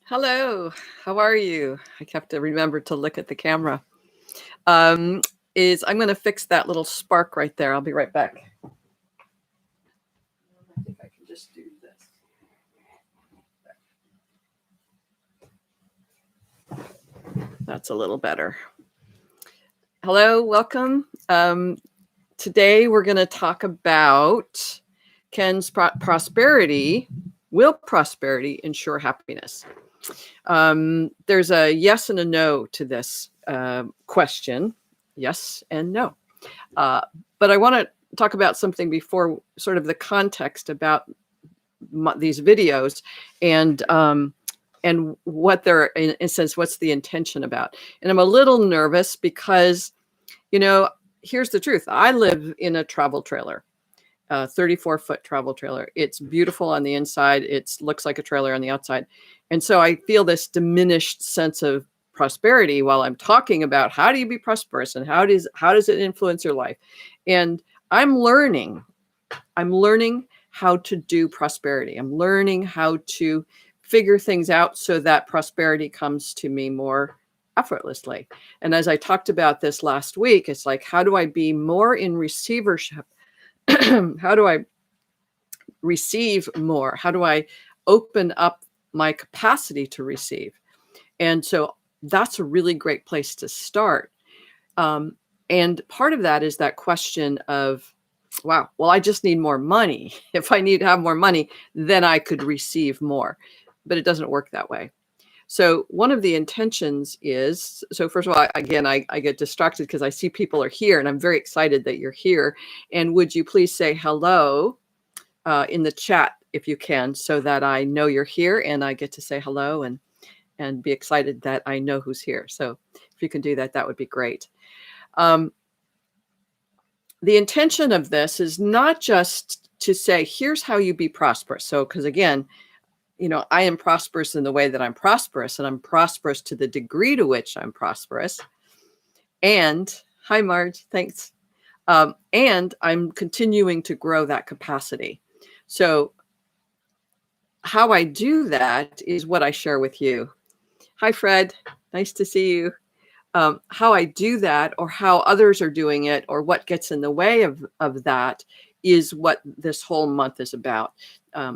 Hello, how are you? I have to remember to look at the camera. Um, I'm going to fix that little spark right there. I'll be right back. I think I can just do this. That's a little better. Hello, welcome. Today we're going to talk about will prosperity ensure happiness? There's a yes and a no to this question. Yes and no. But I want to talk about something before, sort of the context about these videos and what they're, in a sense, what's the intention about. And I'm a little nervous because, here's the truth. I live in a travel trailer, a 34-foot travel trailer. It's beautiful on the inside. It looks like a trailer on the outside. And so I feel this diminished sense of prosperity while I'm talking about how do you be prosperous and how does it influence your life. And I'm learning how to do prosperity. I'm learning how to figure things out so that prosperity comes to me more effortlessly. And as I talked about this last week, it's like, how do I be more in receivership? How do I receive more? How do I open up my capacity to receive? And so that's a really great place to start. And part of that is that question of, wow, well, I just need more money. If I need to have more money, then I could receive more. But it doesn't work that way. So one of the intentions is, so first of all, again, I get distracted because I see people are here and I'm very excited that you're here. And would you please say hello in the chat if you can, so that I know you're here and I get to say hello and be excited that I know who's here. So if you can do that, that would be great. The intention of this is not just to say, here's how you be prosperous. So, because again, I am prosperous in the way that I'm prosperous, and I'm prosperous to the degree to which I'm prosperous. And hi, Marge, thanks. And I'm continuing to grow that capacity. So how I do that is what I share with you. Hi, Fred. Nice to see you. How I do that, or how others are doing it, or what gets in the way of that is what this whole month is about.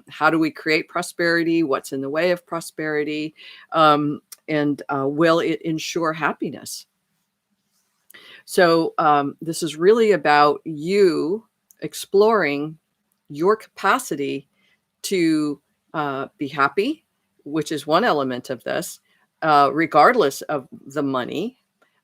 How do we create prosperity? What's in the way of prosperity? And will it ensure happiness? So this is really about you exploring your capacity to be happy, which is one element of this, regardless of the money,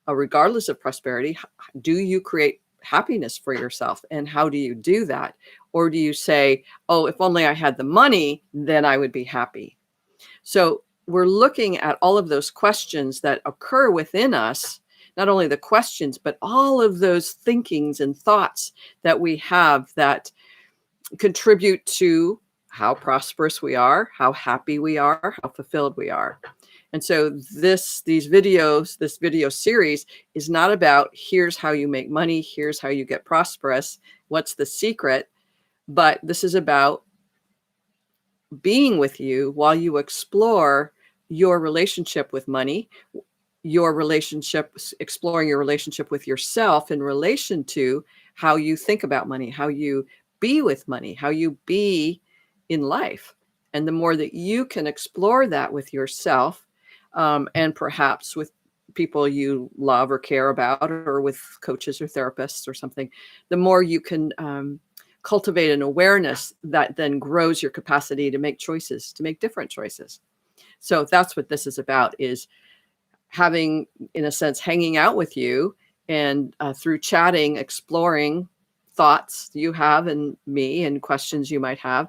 regardless of prosperity. Do you create happiness for yourself? And how do you do that? Or do you say, oh, if only I had the money, then I would be happy? So we're looking at all of those questions that occur within us, not only the questions, but all of those thinkings and thoughts that we have that contribute to how prosperous we are, how happy we are, how fulfilled we are. And so this video series is not about here's how you make money, here's how you get prosperous, what's the secret, but this is about being with you while you explore your relationship with money, exploring your relationship with yourself in relation to how you think about money, how you be with money, how you be in life. And the more that you can explore that with yourself, and perhaps with people you love or care about, or with coaches or therapists or something, the more you can cultivate an awareness that then grows your capacity to make choices, to make different choices. So that's what this is about, is having, in a sense, hanging out with you and through chatting, exploring thoughts you have and me and questions you might have,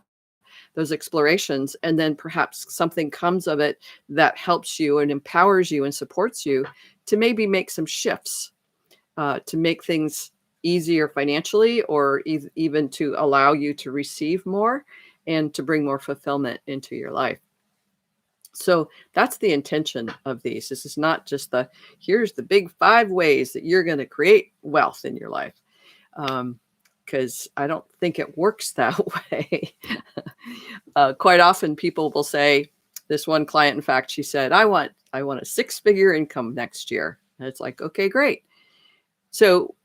those explorations, and then perhaps something comes of it that helps you and empowers you and supports you to maybe make some shifts, to make things easier financially, or even to allow you to receive more and to bring more fulfillment into your life. So that's the intention of these. This is not just here's the big 5 ways that you're going to create wealth in your life. Because I don't think it works that way. Quite often people will say, This one client, in fact, she said, I want a 6-figure income next year. And it's like, okay, great. So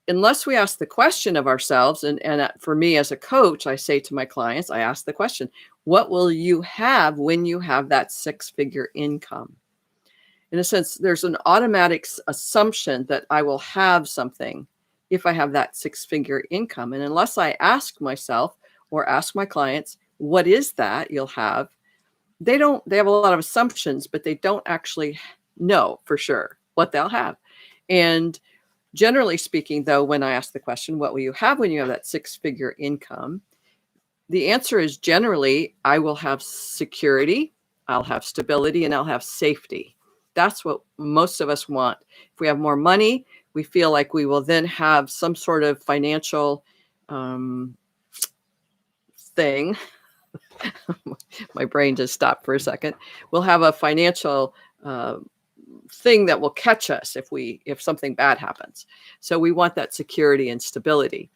unless we ask the question of ourselves, and for me as a coach, I say to my clients, I ask the question, what will you have when you have that 6-figure income? In a sense, there's an automatic assumption that I will have something if I have that 6-figure income. And unless I ask myself or ask my clients, what is that you'll have? They have a lot of assumptions, but they don't actually know for sure what they'll have. And generally speaking, though, when I ask the question, what will you have when you have that 6-figure income? The answer is generally, I will have security, I'll have stability, and I'll have safety. That's what most of us want. If we have more money, we feel like we will then have some sort of financial thing. My brain just stopped for a second. We'll have a financial thing that will catch us if something bad happens. So we want that security and stability.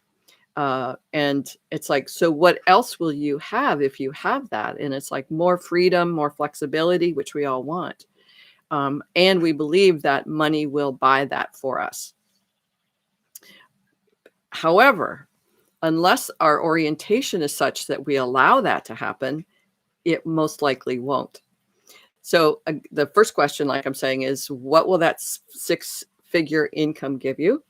And it's like, so what else will you have if you have that? And it's like more freedom, more flexibility, which we all want. And we believe that money will buy that for us. However, unless our orientation is such that we allow that to happen, it most likely won't. So the first question, like I'm saying, is what will that 6-figure income give you?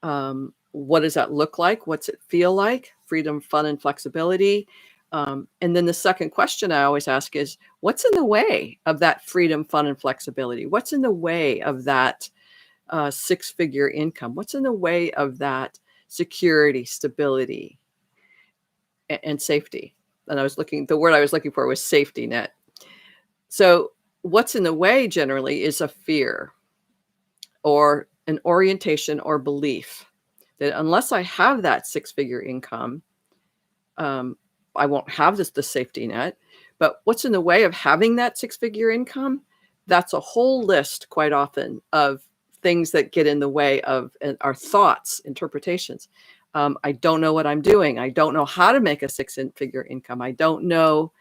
What does that look like? What's it feel like? Freedom, fun, and flexibility. And then the second question I always ask is, what's in the way of that freedom, fun, and flexibility? What's in the way of that 6-figure income? What's in the way of that security, stability, and safety? And the word I was looking for was safety net. So what's in the way generally is a fear or an orientation or belief that unless I have that 6-figure income, I won't have the safety net. But what's in the way of having that 6-figure income? That's a whole list quite often of things that get in the way of our thoughts, interpretations. I don't know what I'm doing. I don't know how to make a 6-figure income. I don't know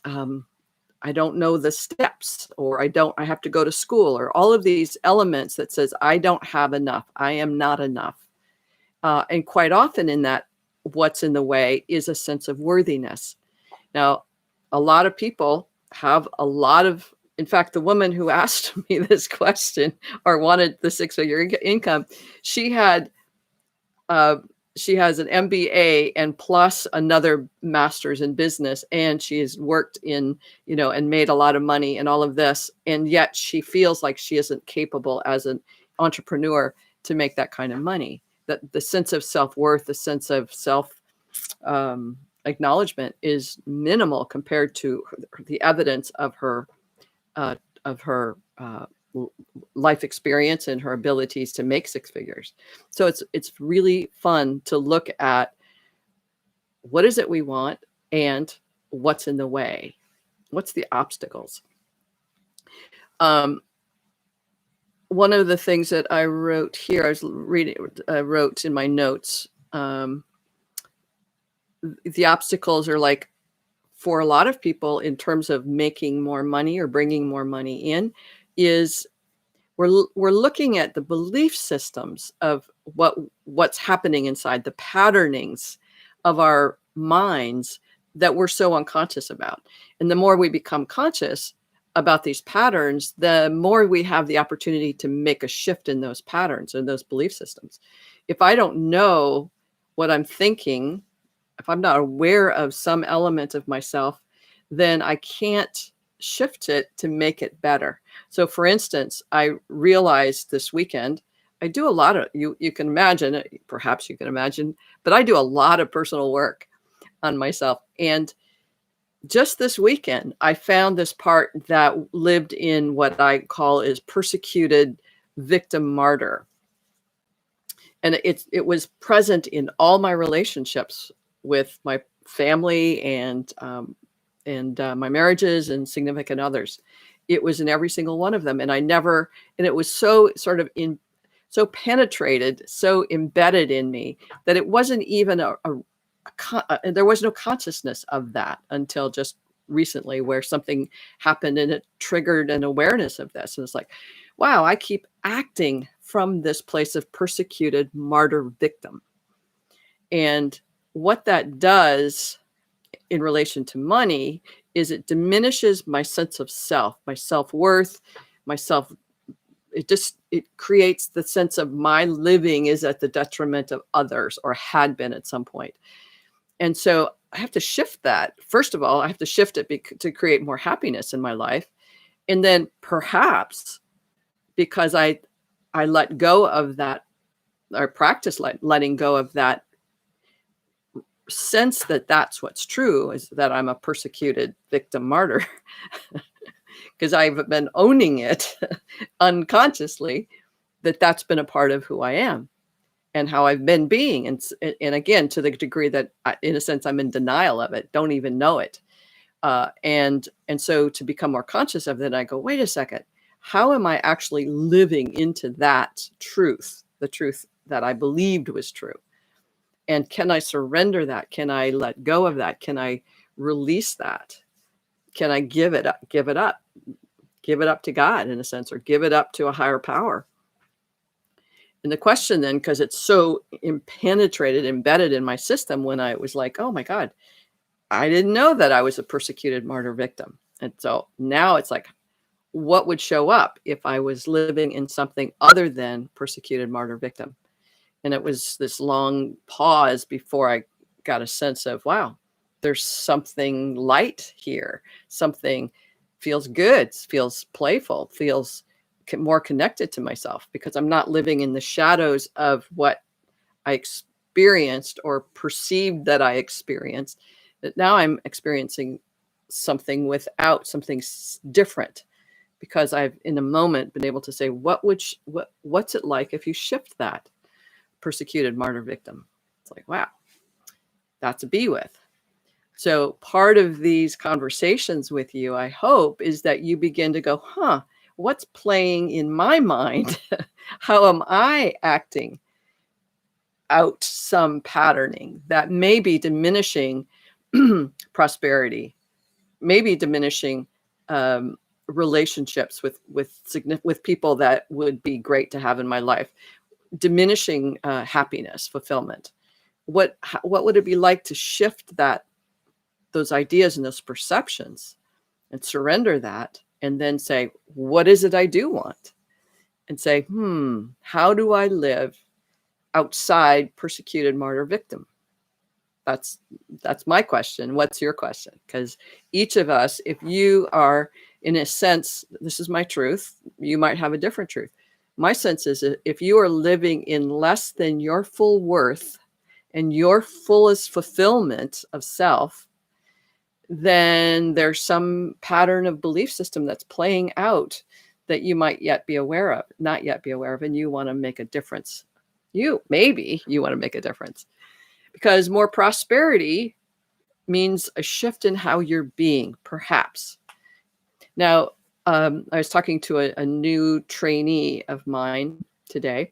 the steps, or I have to go to school, or all of these elements that says I don't have enough. I am not enough. And quite often in that, what's in the way is a sense of worthiness. Now, a lot of people have in fact, the woman who asked me this question or wanted the 6-figure income, she has an MBA and plus another master's in business, and she has worked in, and made a lot of money and all of this, and yet she feels like she isn't capable as an entrepreneur to make that kind of money. That the sense of self-worth, the sense of self acknowledgement is minimal compared to the evidence of her life experience and her abilities to make 6 figures. So it's really fun to look at what is it we want and what's in the way. What's the obstacles? One of the things that I wrote here, I wrote in my notes, the obstacles are like, for a lot of people in terms of making more money or bringing more money in, is we're looking at the belief systems of what's happening inside, the patternings of our minds that we're so unconscious about. And the more we become conscious about these patterns, the more we have the opportunity to make a shift in those patterns and those belief systems. If I don't know what I'm thinking, if I'm not aware of some element of myself, then I can't shift it to make it better. So for instance, I realized this weekend, I do a lot of, you can imagine, perhaps you can imagine, but I do a lot of personal work on myself. And just this weekend, I found this part that lived in what I call is persecuted victim martyr. And it was present in all my relationships with my family and my marriages and significant others. It was in every single one of them. And it was so sort of so penetrated, so embedded in me that it wasn't even there was no consciousness of that until just recently where something happened and it triggered an awareness of this. And it's like, wow, I keep acting from this place of persecuted martyr victim. And what that does in relation to money is it diminishes my sense of self, my self-worth, it creates the sense of my living is at the detriment of others, or had been at some point. And so I have to shift that. First of all, I have to shift it to create more happiness in my life. And then perhaps because I let go of that, or practice letting go of that sense that that's what's true, is that I'm a persecuted victim martyr, because I've been owning it unconsciously, that's been a part of who I am and how I've been being. And again, to the degree that in a sense, I'm in denial of it, don't even know it. And so to become more conscious of it, I go, wait a second, how am I actually living into that truth, the truth that I believed was true? And can I surrender that? Can I let go of that? Can I release that? Can I give it up? Give it up to God, in a sense, or give it up to a higher power? And the question then, because it's so embedded in my system, when I was like, oh my God, I didn't know that I was a persecuted martyr victim. And so now it's like, what would show up if I was living in something other than persecuted martyr victim? And it was this long pause before I got a sense of, wow, there's something light here. Something feels good, feels playful, feels more connected to myself, because I'm not living in the shadows of what I experienced or perceived that I experienced. That now I'm experiencing something without something different, because I've in a moment been able to say, what's it like if you shift that persecuted martyr victim? It's like, wow, that's a be with. So part of these conversations with you, I hope, is that you begin to go, what's playing in my mind? How am I acting out some patterning that may be diminishing prosperity, maybe diminishing relationships with people that would be great to have in my life, diminishing happiness, fulfillment. What would it be like to shift those ideas and those perceptions and surrender that, and then say, what is it I do want? And say, how do I live outside persecuted martyr victim? That's my question. What's your question? Because each of us, if you are, in a sense, this is my truth, you might have a different truth. My sense is that if you are living in less than your full worth and your fullest fulfillment of self, then there's some pattern of belief system that's playing out that you might not yet be aware of, and you want to make a difference. Maybe you want to make a difference, because more prosperity means a shift in how you're being, perhaps. Now, I was talking to a new trainee of mine today.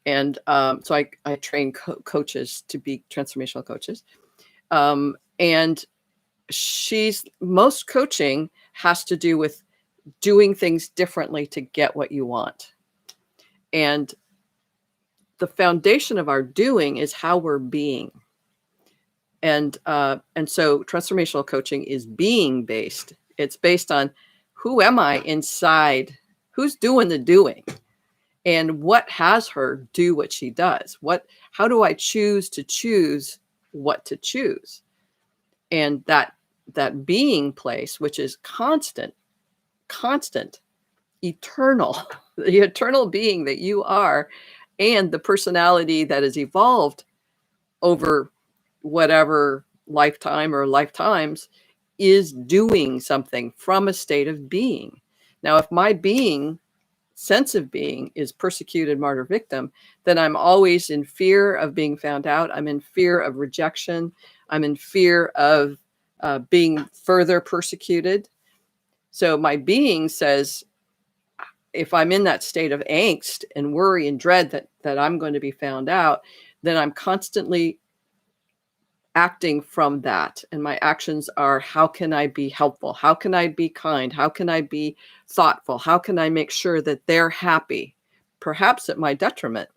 And so I train coaches to be transformational coaches. And most coaching has to do with doing things differently to get what you want. And the foundation of our doing is how we're being. And so transformational coaching is being based. It's based on, who am I inside? Who's doing the doing? And what has her do what she does? How do I choose what to choose? And that being place, which is constant, eternal, the eternal being that you are, and the personality that has evolved over whatever lifetime or lifetimes, is doing something from a state of being. Now, if my sense of being is persecuted martyr victim, then I'm always in fear of being found out. I'm in fear of rejection. I'm in fear of being further persecuted. So my being says, if I'm in that state of angst and worry and dread that I'm going to be found out, then I'm constantly acting from that. And my actions are, how can I be helpful? How can I be kind? How can I be thoughtful? How can I make sure that they're happy? Perhaps at my detriment,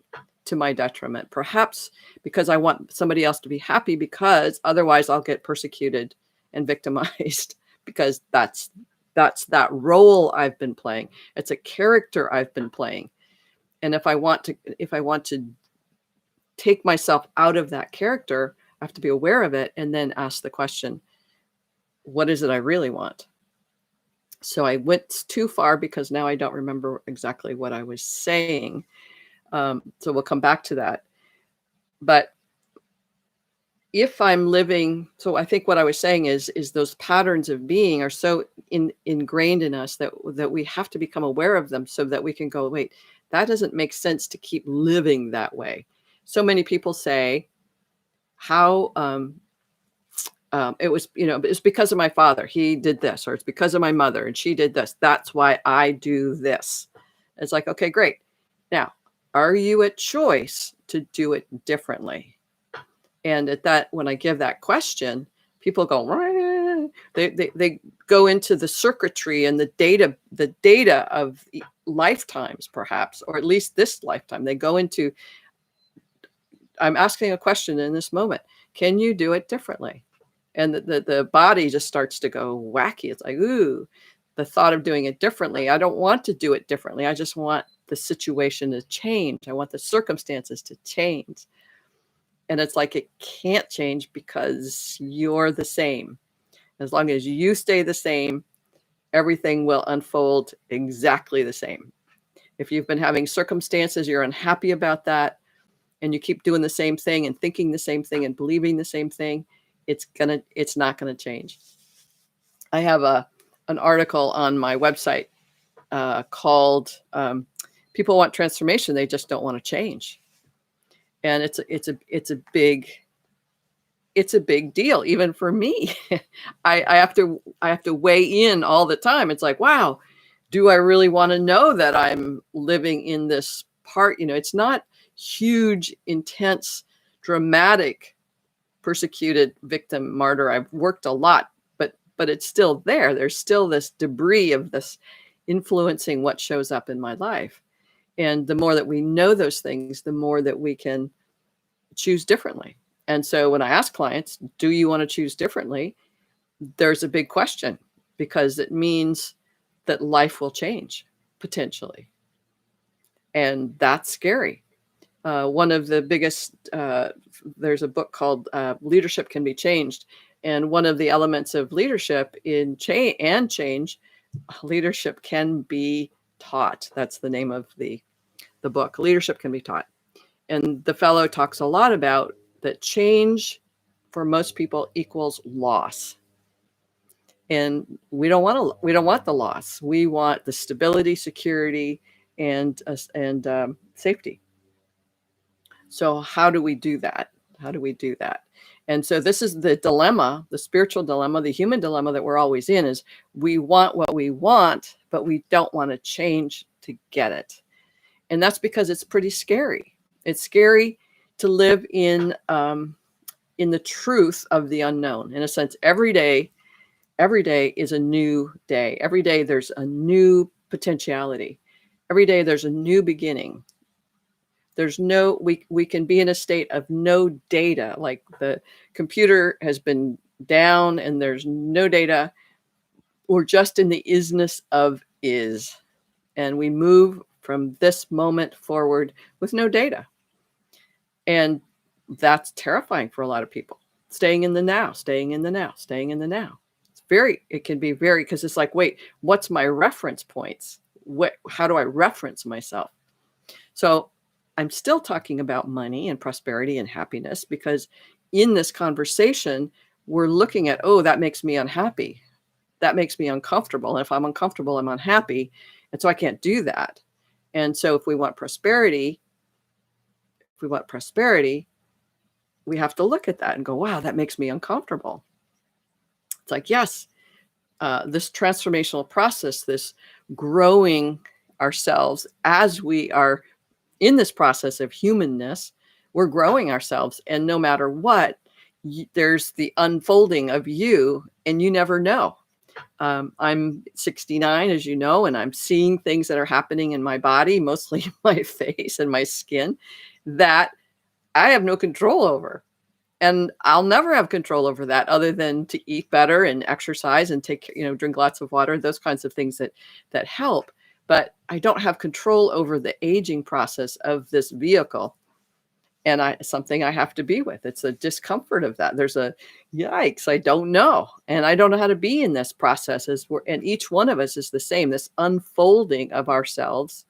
to my detriment, perhaps because I want somebody else to be happy, because otherwise I'll get persecuted and victimized because that's that role I've been playing. It's a character I've been playing. And if I want to take myself out of that character, I have to be aware of it and then ask the question, what is it I really want? So I went too far because now I don't remember exactly what I was saying. So we'll come back to that. But if I'm living, so I think what I was saying is those patterns of being are so ingrained in us that we have to become aware of them so that we can go, wait, that doesn't make sense to keep living that way. So many people say, how it was, it's because of my father, he did this, or it's because of my mother and she did this. That's why I do this. It's like, okay, great. Now, are you at choice to do it differently? And at that, when I give that question, people go, they go into the circuitry and the data of lifetimes, perhaps, or at least this lifetime. They go into, I'm asking a question in this moment. Can you do it differently? And the body just starts to go wacky. It's like, ooh, the thought of doing it differently. I don't want to do it differently. I just want the situation to change. I want the circumstances to change. And it's like, it can't change because you're the same. As long as you stay the same, everything will unfold exactly the same. If you've been having circumstances, you're unhappy about that, and you keep doing the same thing and thinking the same thing and believing the same thing, it's not gonna change. I have an article on my website called "People Want Transformation, They Just Don't Want to Change," and it's a big deal, even for me. I have to weigh in all the time. It's like, wow, do I really want to know that I'm living in this part? It's not huge, intense, dramatic, persecuted victim martyr. I've worked a lot, but it's still there. There's still this debris of this influencing what shows up in my life. And the more that we know those things, the more that we can choose differently. And so when I ask clients, do you want to choose differently? There's a big question, because it means that life will change potentially. And that's scary. One of the biggest, there's a book called Leadership Can Be Changed. And one of the elements of leadership in change, leadership can be taught. That's the name of the book. Leadership Can Be Taught. And the fellow talks a lot about that change for most people equals loss. And we don't want the loss. We want the stability, security, and safety. So how do we do that? And so this is the dilemma, the spiritual dilemma, the human dilemma that we're always in, is we want what we want, but we don't want to change to get it. And that's because it's pretty scary. It's scary to live in the truth of the unknown. In a sense, every day is a new day. Every day there's a new potentiality. Every day there's a new beginning. There's we can be in a state of no data, like the computer has been down and there's no data. We're just in the isness of is. And we move from this moment forward with no data. And that's terrifying for a lot of people. Staying in the now. It can be very, because it's like, wait, what's my reference points? How do I reference myself? So I'm still talking about money and prosperity and happiness, because in this conversation, we're looking at, oh, that makes me unhappy. That makes me uncomfortable. And if I'm uncomfortable, I'm unhappy. And so I can't do that. And so if we want prosperity, we have to look at that and go, wow, that makes me uncomfortable. It's like, yes, this transformational process, this growing ourselves as we are in this process of humanness, we're growing ourselves. And no matter what, there's the unfolding of you, and you never know. I'm 69, as you know, and I'm seeing things that are happening in my body, mostly my face and my skin, that I have no control over. And I'll never have control over that other than to eat better and exercise and drink lots of water, those kinds of things that help. But I don't have control over the aging process of this vehicle. And something I have to be with. It's a discomfort of that. There's a yikes, I don't know. And I don't know how to be in this process. And each one of us is the same. This unfolding of ourselves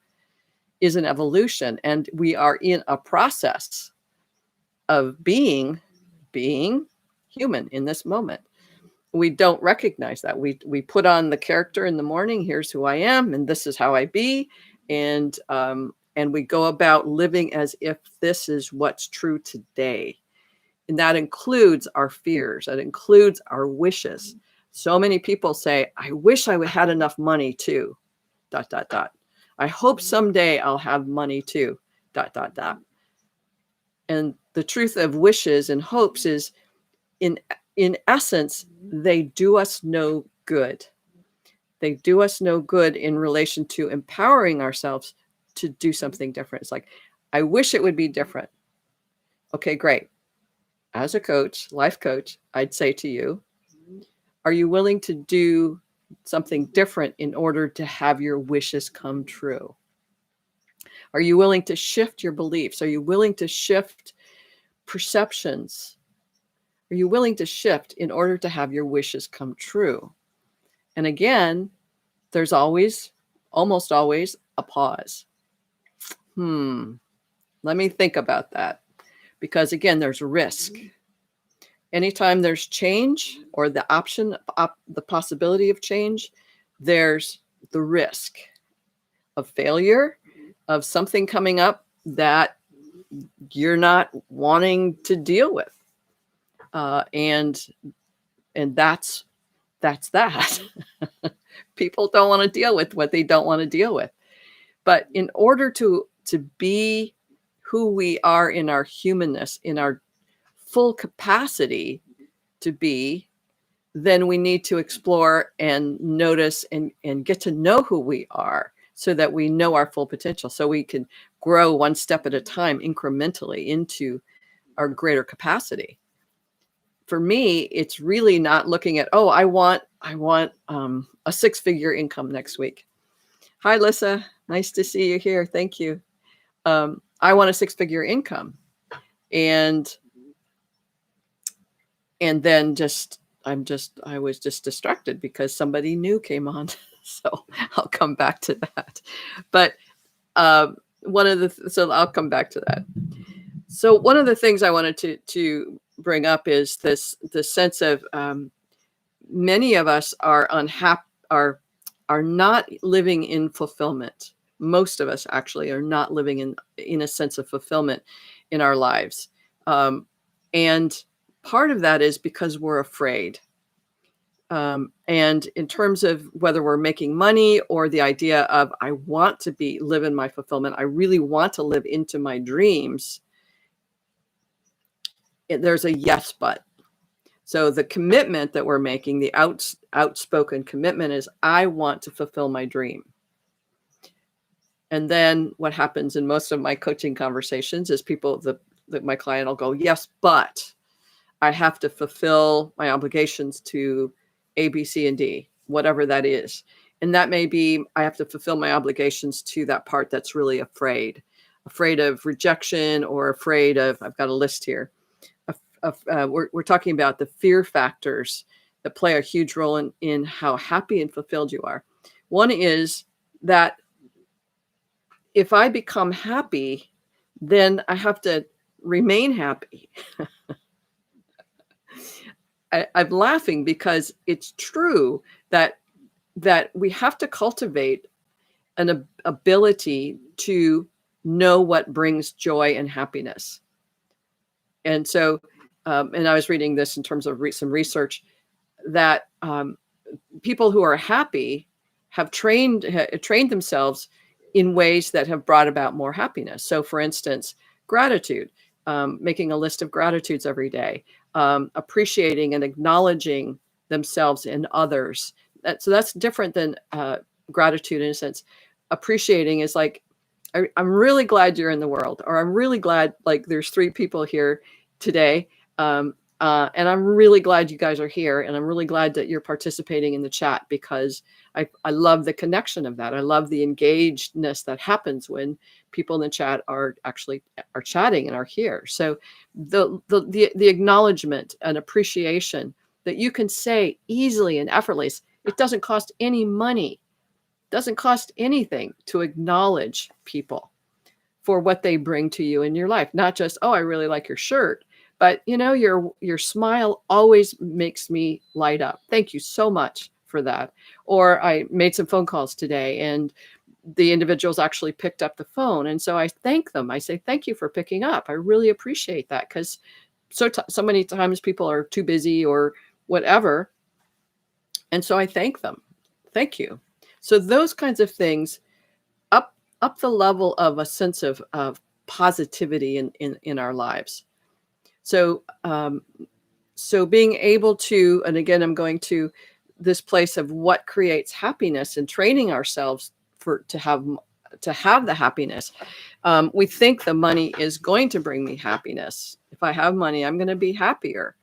is an evolution. And we are in a process of being human in this moment. We don't recognize that. We put on the character in the morning. Here's who I am, and this is how I be. And we go about living as if this is what's true today. And that includes our fears. That includes our wishes. So many people say, I wish I had enough money too, ... I hope someday I'll have money too, ... And the truth of wishes and hopes is, in essence, they do us no good. They do us no good in relation to empowering ourselves to do something different. It's like, I wish it would be different. Okay, great. As a coach, life coach, I'd say to you, are you willing to do something different in order to have your wishes come true? Are you willing to shift your beliefs? Are you willing to shift perceptions? Are you willing to shift in order to have your wishes come true? And again, there's almost always a pause. Let me think about that. Because again, there's risk. Anytime there's change or the possibility of change, there's the risk of failure, of something coming up that you're not wanting to deal with. And that's that. People don't want to deal with what they don't want to deal with. But in order to be who we are in our humanness, in our full capacity to be, then we need to explore and notice and get to know who we are so that we know our full potential, so we can grow one step at a time incrementally into our greater capacity. For me, it's really not looking at, oh, I want a six-figure income next week. Hi, Lissa. Nice to see you here. Thank you. I want a six-figure income. And then I was just distracted because somebody new came on. So I'll come back to that. But so I'll come back to that. So one of the things I wanted to bring up is this sense of many of us are unhappy, are not living in fulfillment. Most of us actually are not living in a sense of fulfillment in our lives. And part of that is because we're afraid. And in terms of whether we're making money or the idea of, I want to live in my fulfillment, I really want to live into my dreams, there's a yes, but. So the commitment that we're making, the outspoken commitment is, I want to fulfill my dream. And then what happens in most of my coaching conversations is my client will go, yes, but I have to fulfill my obligations to A, B, C, and D, whatever that is. And that may be, I have to fulfill my obligations to that part that's really afraid of rejection, or afraid of, I've got a list here. We're talking about the fear factors that play a huge role in how happy and fulfilled you are. One is that if I become happy, then I have to remain happy. I'm laughing because it's true that we have to cultivate an ability to know what brings joy and happiness. And so, and I was reading this in terms of some research that people who are happy have trained themselves in ways that have brought about more happiness. So for instance, gratitude, making a list of gratitudes every day, appreciating and acknowledging themselves and others. So that's different than gratitude in a sense. Appreciating is like, I'm really glad you're in the world, or I'm really glad like there's 3 people here today. And I'm really glad you guys are here. And I'm really glad that you're participating in the chat, because I love the connection of that. I love the engagedness that happens when people in the chat are actually are chatting and are here. So the acknowledgement and appreciation that you can say easily and effortlessly, it doesn't cost any money, doesn't cost anything to acknowledge people for what they bring to you in your life. Not just, oh, I really like your shirt, but you know, your smile always makes me light up. Thank you so much for that. Or I made some phone calls today and the individuals actually picked up the phone. And so I thank them. I say, thank you for picking up. I really appreciate that, because so many times people are too busy or whatever. And so I thank them. Thank you. So those kinds of things up the level of a sense of positivity in our lives. So so being able to, and again, I'm going to this place of what creates happiness and training ourselves to have the happiness. We think the money is going to bring me happiness. If I have money, I'm going to be happier.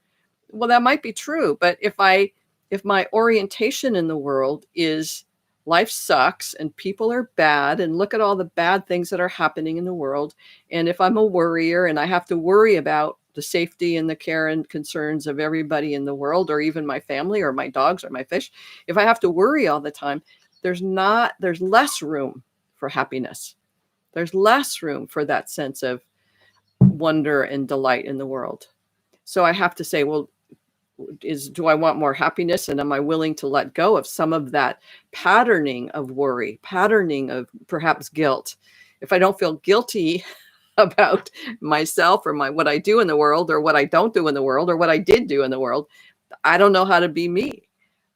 Well, that might be true, but if my orientation in the world is life sucks and people are bad and look at all the bad things that are happening in the world, and if I'm a worrier and I have to worry about the safety and the care and concerns of everybody in the world, or even my family or my dogs or my fish, if I have to worry all the time, there's less room for happiness. There's less room for that sense of wonder and delight in the world. So I have to say, well, do I want more happiness, and am I willing to let go of some of that patterning of worry, patterning of perhaps guilt? If I don't feel guilty about myself or what I do in the world, or what I don't do in the world, or what I did do in the world, I don't know how to be me.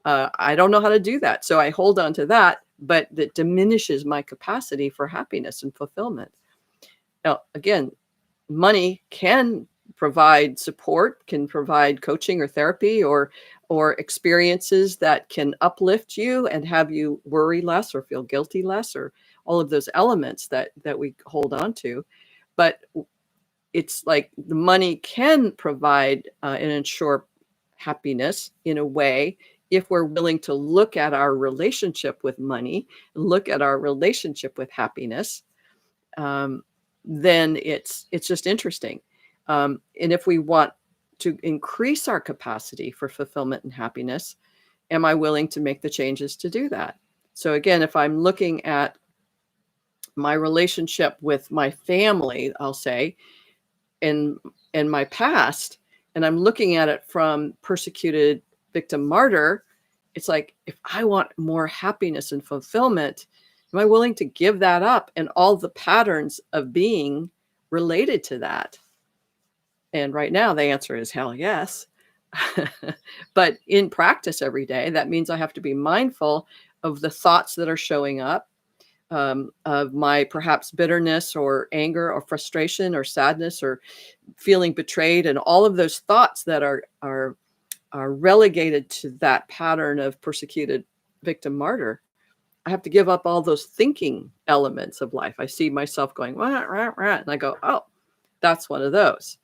I don't know how to do that. So I hold on to that, but that diminishes my capacity for happiness and fulfillment. Now, again, money can provide support, can provide coaching or therapy or experiences that can uplift you and have you worry less or feel guilty less, or all of those elements that we hold on to. But it's like the money can provide and ensure happiness in a way, if we're willing to look at our relationship with money, look at our relationship with happiness, then it's just interesting. And if we want to increase our capacity for fulfillment and happiness, am I willing to make the changes to do that? So again, if I'm looking at my relationship with my family, I'll say, in my past, and I'm looking at it from persecuted victim martyr, it's like, if I want more happiness and fulfillment, am I willing to give that up and all the patterns of being related to that? And right now the answer is hell yes. But in practice every day, that means I have to be mindful of the thoughts that are showing up, of my perhaps bitterness or anger or frustration or sadness or feeling betrayed, and all of those thoughts that are relegated to that pattern of persecuted victim martyr. I have to give up all those thinking elements of life. I see myself going, rah, rah, rah, and I go, oh, that's one of those.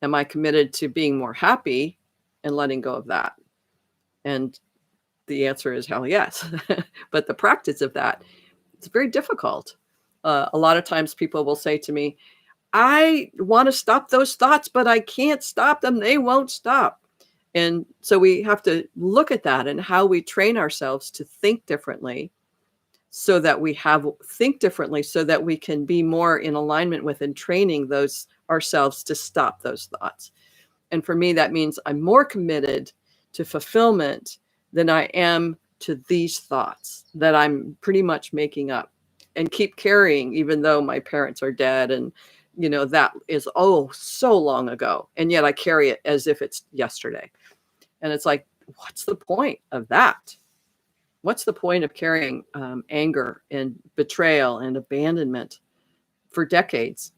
Am I committed to being more happy and letting go of that? And the answer is hell yes. But the practice of that, it's very difficult. A lot of times people will say to me, I want to stop those thoughts, but I can't stop them. They won't stop. And so we have to look at that and how we train ourselves to think differently, so that we think differently, so that we can be more in alignment with and training ourselves to stop those thoughts. And for me, that means I'm more committed to fulfillment than I am to these thoughts that I'm pretty much making up and keep carrying, even though my parents are dead. And, that is, so long ago. And yet I carry it as if it's yesterday. And it's like, what's the point of that? What's the point of carrying anger and betrayal and abandonment for decades?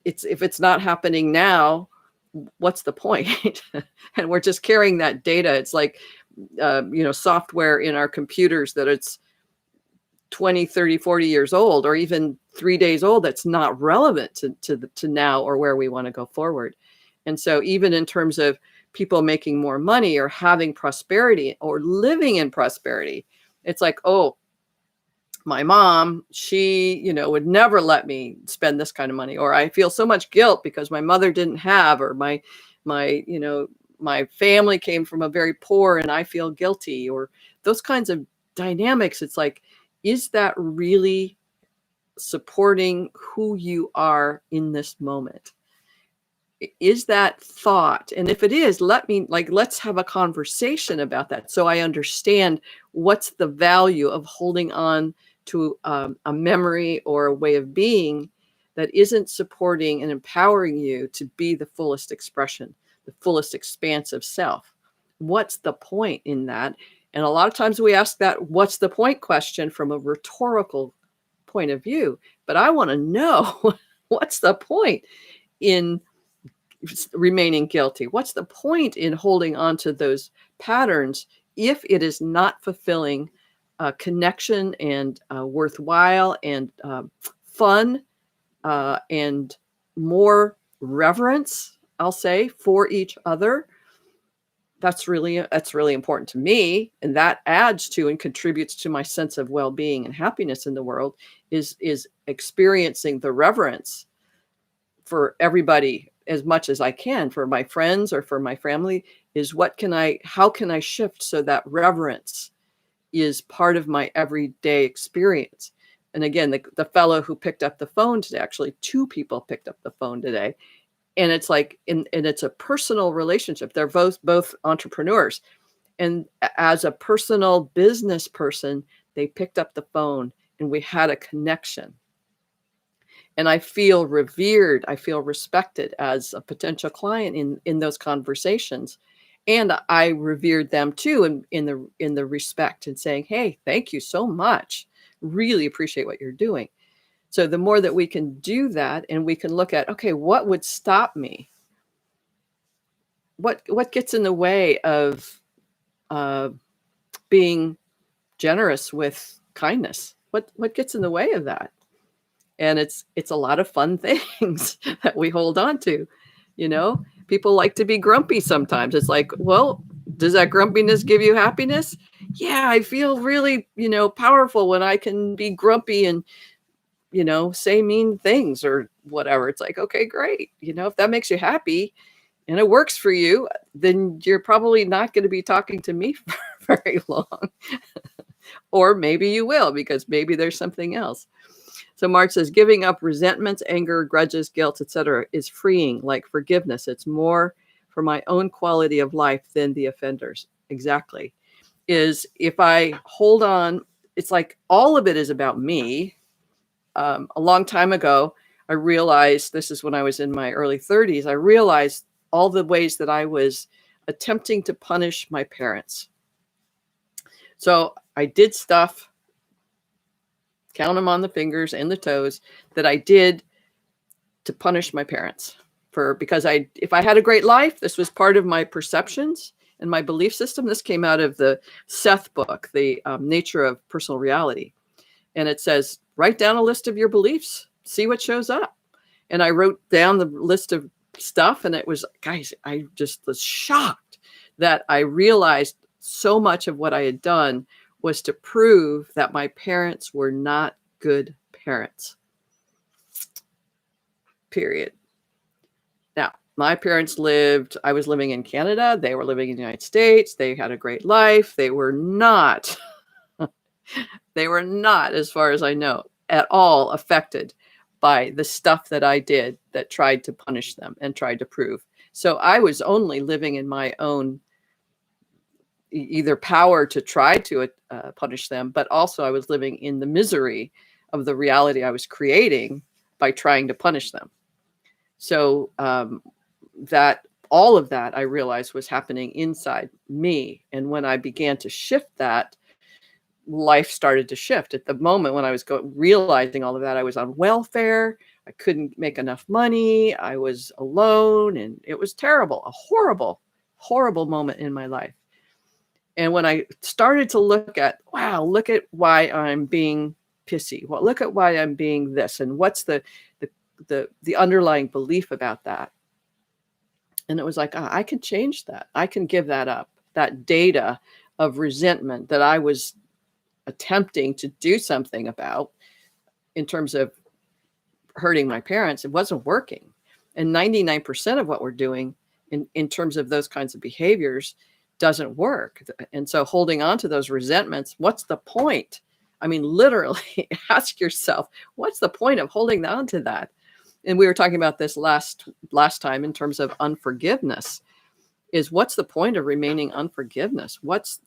If it's not happening now, what's the point? And we're just carrying that data. It's like, software in our computers that it's 20, 30, 40 years old, or even 3 days old, that's not relevant to now or where we want to go forward. And so even in terms of people making more money or having prosperity or living in prosperity, it's like, oh, my mom, she, would never let me spend this kind of money, or I feel so much guilt because my mother didn't have, or my, my family came from a very poor and I feel guilty, or those kinds of dynamics. It's like, is that really supporting who you are in this moment? Is that thought? And if it is, let's have a conversation about that, so I understand what's the value of holding on to a memory or a way of being that isn't supporting and empowering you to be the fullest expression, the fullest expanse of self. What's the point in that? And a lot of times we ask that what's the point question from a rhetorical point of view. But I want to know, what's the point in remaining guilty? What's the point in holding on to those patterns if it is not fulfilling connection and worthwhile and fun and more reverence, I'll say, for each other? That's really important to me, and that adds to and contributes to my sense of well-being and happiness in the world, is experiencing the reverence for everybody as much as I can, for my friends or for my family, is how can I shift so that reverence is part of my everyday experience. And again, the fellow who picked up the phone today, actually 2 people picked up the phone today. And it's like, and it's a personal relationship. They're both entrepreneurs. And as a personal business person, they picked up the phone and we had a connection. And I feel revered. I feel respected as a potential client in those conversations. And I revered them too in the respect and saying, hey, thank you so much. Really appreciate what you're doing. So the more that we can do that, and we can look at, okay, what would stop me? What gets in the way of being generous with kindness? What gets in the way of that? And it's a lot of fun things that we hold on to. People like to be grumpy sometimes. It's like, well, does that grumpiness give you happiness? Yeah, I feel really, powerful when I can be grumpy and say mean things or whatever. It's like, okay, great. If that makes you happy and it works for you, then you're probably not going to be talking to me for very long. Or maybe you will, because maybe there's something else. So Marge says, giving up resentments, anger, grudges, guilt, etc. is freeing, like forgiveness. It's more for my own quality of life than the offenders. Exactly. Is if I hold on, it's like all of it is about me. A long time ago, I realized, this is when I was in my early 30s, I realized all the ways that I was attempting to punish my parents. So I did stuff, count them on the fingers and the toes, that I did to punish my parents because if I had a great life, this was part of my perceptions and my belief system. This came out of the Seth book, The Nature of Personal Reality. And it says, write down a list of your beliefs, see what shows up. And I wrote down the list of stuff, and it was, guys, I just was shocked that I realized so much of what I had done was to prove that my parents were not good parents. Period. Now, my parents I was living in Canada. They were living in the United States. They had a great life. They were not, as far as I know, at all affected by the stuff that I did that tried to punish them and tried to prove. So I was only living in my own either power to try to punish them, but also I was living in the misery of the reality I was creating by trying to punish them. So that all of that I realized was happening inside me. And when I began to shift that, life started to shift. At the moment when I was realizing all of that, I was on welfare. I couldn't make enough money. I was alone, and it was terrible, a horrible, horrible moment in my life. And when I started to look at, wow, look at why I'm being pissy. Well, look at why I'm being this, and what's the underlying belief about that. And it was like, I can change that. I can give that up. That data of resentment that I was attempting to do something about in terms of hurting my parents, it wasn't working. And 99% of what we're doing in terms of those kinds of behaviors doesn't work. And so holding on to those resentments, what's the point? I mean, literally ask yourself, what's the point of holding on to that? And we were talking about this last time in terms of unforgiveness, is what's the point of remaining unforgiveness? What's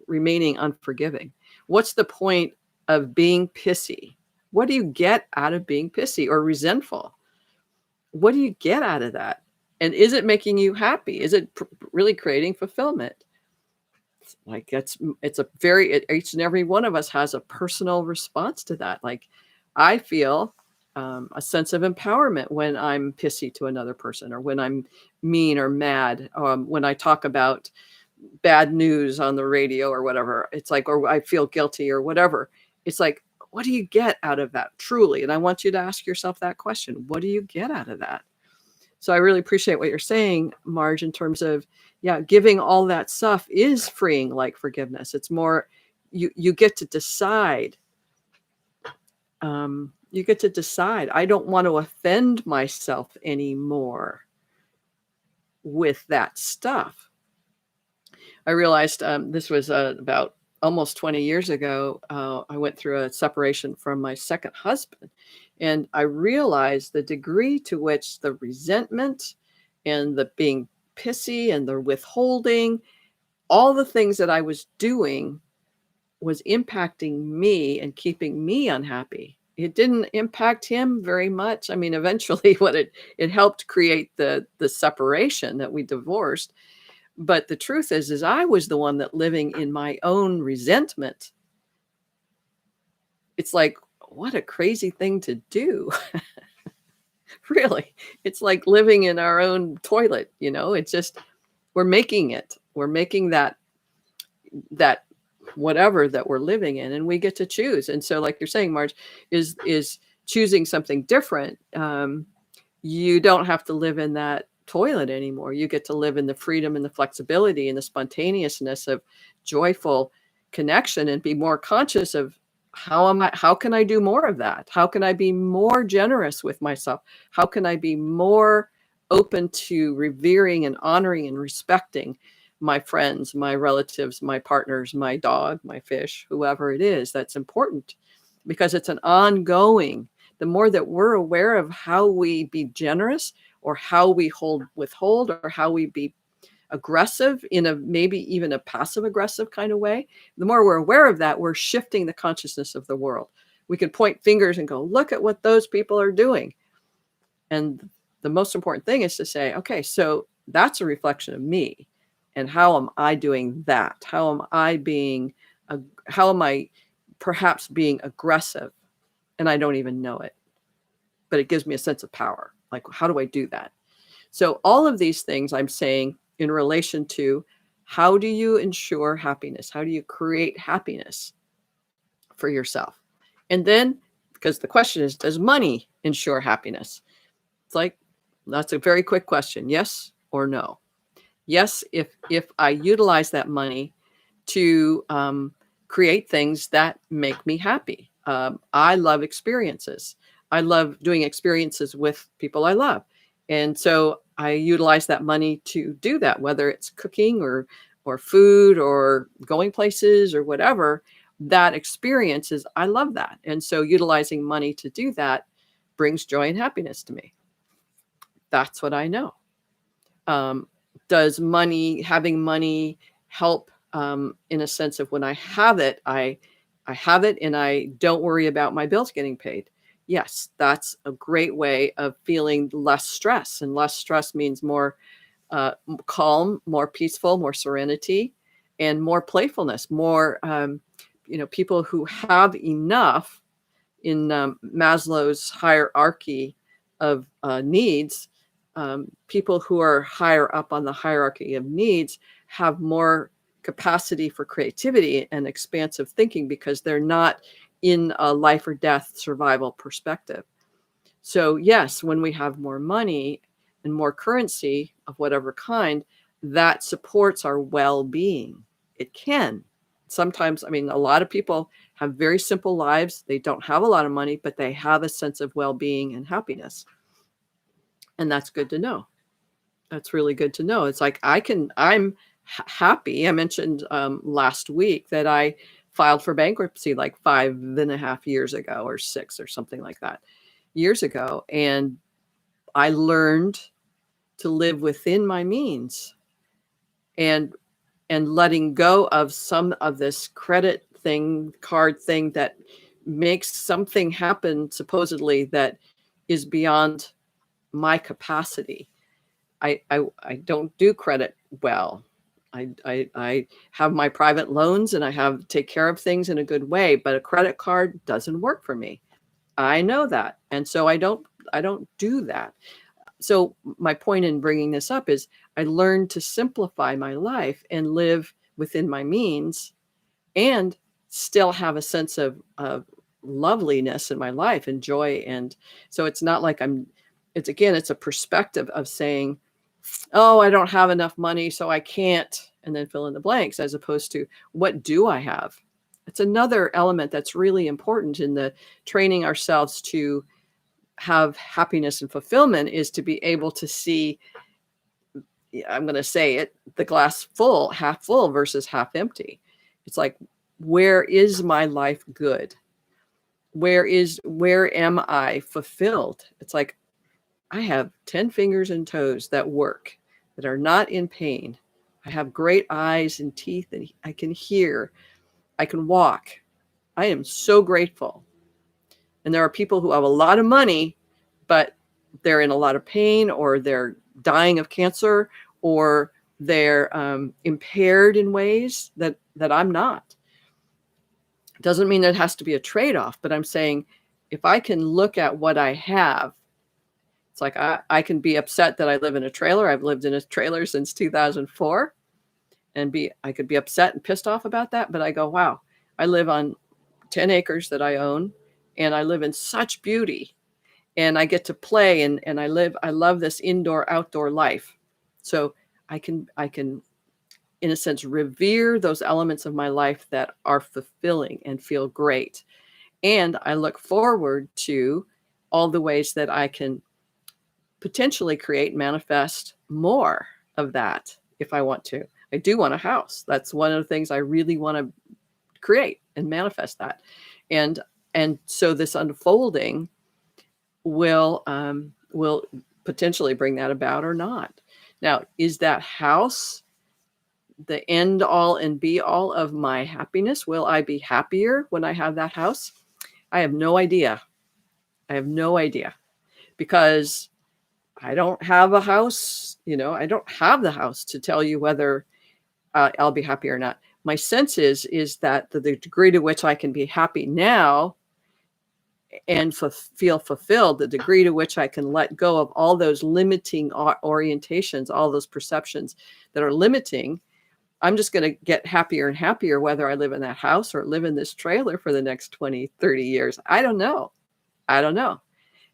remaining unforgiving? What's the point of being pissy? What do you get out of being pissy or resentful? What do you get out of that? And is it making you happy? Is it really creating fulfillment? Like each and every one of us has a personal response to that. Like I feel a sense of empowerment when I'm pissy to another person, or when I'm mean or mad, when I talk about bad news on the radio or whatever. It's like, or I feel guilty or whatever. It's like, what do you get out of that truly? And I want you to ask yourself that question. What do you get out of that? So I really appreciate what you're saying, Marge, in terms of, yeah, giving all that stuff is freeing, like forgiveness. It's more, you get to decide. You get to decide, I don't want to offend myself anymore with that stuff. I realized this was about almost 20 years ago. I went through a separation from my second husband, and I realized the degree to which the resentment and the being pissy and the withholding, all the things that I was doing was impacting me and keeping me unhappy. It didn't impact him very much. I mean, eventually it helped create the separation that we divorced. But the truth is I was the one that living in my own resentment. It's like, what a crazy thing to do. Really. It's like living in our own toilet, it's just, we're making that whatever that we're living in, and we get to choose. And so like you're saying, Marge, is choosing something different. You don't have to live in that toilet anymore. You get to live in the freedom and the flexibility and the spontaneousness of joyful connection, and be more conscious of how can I do more of that? How can I be more generous with myself? How can I be more open to revering and honoring and respecting my friends, my relatives, my partners, my dog, my fish, whoever it is that's important, because it's an ongoing. The more that we're aware of how we be generous, or how we withhold, or how we be aggressive in a maybe even a passive aggressive kind of way, the more we're aware of that, we're shifting the consciousness of the world. We can point fingers and go, look at what those people are doing. And the most important thing is to say, okay, so that's a reflection of me. And how am I doing that? How am I perhaps being aggressive? And I don't even know it, but it gives me a sense of power. Like, how do I do that? So all of these things I'm saying in relation to, how do you ensure happiness? How do you create happiness for yourself? And then, because the question is, does money ensure happiness? It's like, that's a very quick question. Yes or no? Yes, if I utilize that money to create things that make me happy. I love experiences. I love doing experiences with people I love. And so I utilize that money to do that, whether it's cooking or food or going places or whatever. That experience is, I love that. And so utilizing money to do that brings joy and happiness to me. That's what I know. Does having money help in a sense of when I have it, I have it and I don't worry about my bills getting paid? Yes, that's a great way of feeling less stress. And less stress means more calm, more peaceful, more serenity, and more playfulness, more, people who have enough Maslow's hierarchy of needs, people who are higher up on the hierarchy of needs have more capacity for creativity and expansive thinking because they're not in a life or death survival perspective. So yes, when we have more money and more currency of whatever kind, that supports our well-being. It can. Sometimes, I mean, a lot of people have very simple lives. They don't have a lot of money, but they have a sense of well-being and happiness. And that's good to know. That's really good to know. It's like I'm happy. I mentioned last week that I filed for bankruptcy like 5.5 years ago, or 6 or something like that, years ago. And I learned to live within my means and letting go of some of this credit thing, card thing that makes something happen supposedly that is beyond my capacity. I don't do credit well. I have my private loans and I take care of things in a good way, but a credit card doesn't work for me. I know that. And so I don't do that. So my point in bringing this up is I learned to simplify my life and live within my means and still have a sense of loveliness in my life and joy. And so it's not like it's a perspective of saying, oh, I don't have enough money, so I can't, and then fill in the blanks, as opposed to what do I have? It's another element that's really important in the training ourselves to have happiness and fulfillment, is to be able to see, I'm going to say it, the glass full, half full versus half empty. It's like, where is my life good? Where am I fulfilled? It's like, I have 10 fingers and toes that work, that are not in pain. I have great eyes and teeth, and I can hear, I can walk. I am so grateful. And there are people who have a lot of money, but they're in a lot of pain, or they're dying of cancer, or they're impaired in ways that I'm not. It doesn't mean there has to be a trade-off, but I'm saying if I can look at what I have, it's like I can be upset that I live in a trailer. I've lived in a trailer since 2004, and I could be upset and pissed off about that. But I go, wow, I live on 10 acres that I own, and I live in such beauty, and I get to play, and I love this indoor outdoor life. So I can in a sense revere those elements of my life that are fulfilling and feel great. And I look forward to all the ways that I can potentially create, manifest more of that if I want to. I do want a house. That's one of the things I really want to create and manifest that. And so this unfolding will potentially bring that about or not. Now, is that house the end all and be all of my happiness? Will I be happier when I have that house? I have no idea. Because I don't have a house, I don't have the house to tell you whether I'll be happy or not. My sense is that the degree to which I can be happy now and feel fulfilled, the degree to which I can let go of all those limiting orientations, all those perceptions that are limiting, I'm just going to get happier and happier, whether I live in that house or live in this trailer for the next 20, 30 years. I don't know.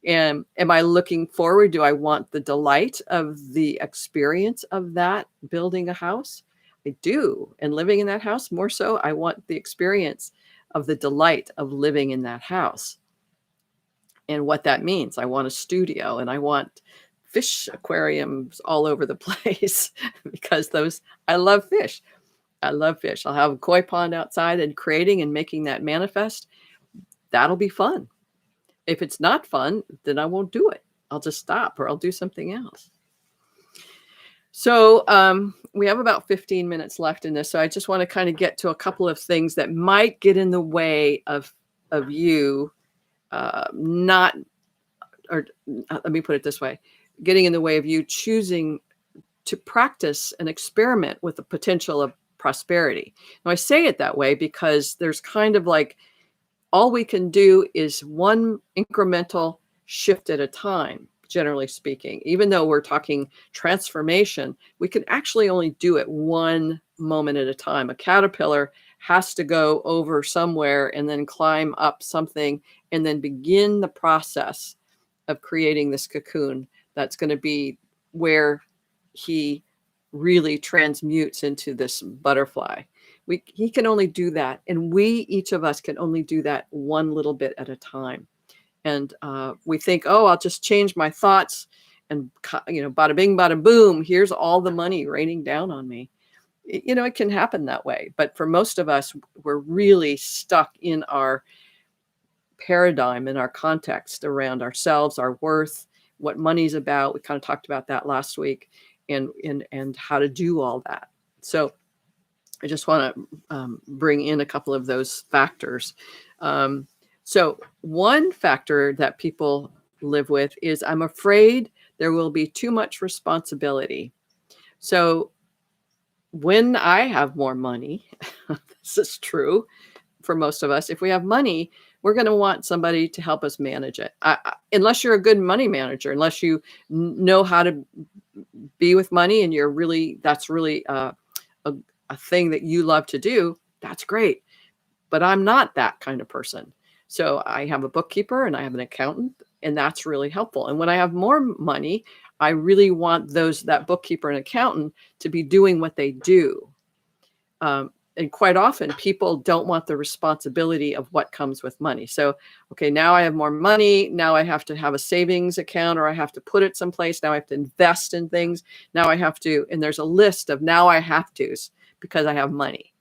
And am I looking forward? Do I want the delight of the experience of that, building a house? I do. And living in that house, more so, I want the experience of the delight of living in that house. And what that means. I want a studio, and I want fish aquariums all over the place because I love fish. I'll have a koi pond outside, and creating and making that manifest. That'll be fun. If it's not fun, then I won't do it. I'll just stop, or I'll do something else. So we have about 15 minutes left in this. So I just want to kind of get to a couple of things that might get in the way of you let me put it this way, getting in the way of you choosing to practice and experiment with the potential of prosperity. Now, I say it that way because there's kind of like all we can do is one incremental shift at a time, generally speaking. Even though we're talking transformation, we can actually only do it one moment at a time. A caterpillar has to go over somewhere and then climb up something and then begin the process of creating this cocoon that's going to be where he really transmutes into this butterfly. He can only do that, and each of us can only do that one little bit at a time. And we think, oh, I'll just change my thoughts, and bada bing, bada boom, here's all the money raining down on me. It can happen that way, but for most of us, we're really stuck in our paradigm, in our context around ourselves, our worth, what money's about. We kind of talked about that last week, and how to do all that. So I just want to bring in a couple of those factors. So one factor that people live with is, I'm afraid there will be too much responsibility. So when I have more money, this is true for most of us, if we have money, we're going to want somebody to help us manage it. Unless you're a good money manager, unless you know how to be with money and that's really a thing that you love to do, that's great. But I'm not that kind of person. So I have a bookkeeper and I have an accountant, and that's really helpful. And when I have more money, I really want that bookkeeper and accountant to be doing what they do. And quite often people don't want the responsibility of what comes with money. So, okay, now I have more money. Now I have to have a savings account, or I have to put it someplace. Now I have to invest in things. Now I have to, and there's a list of now I have to's because I have money.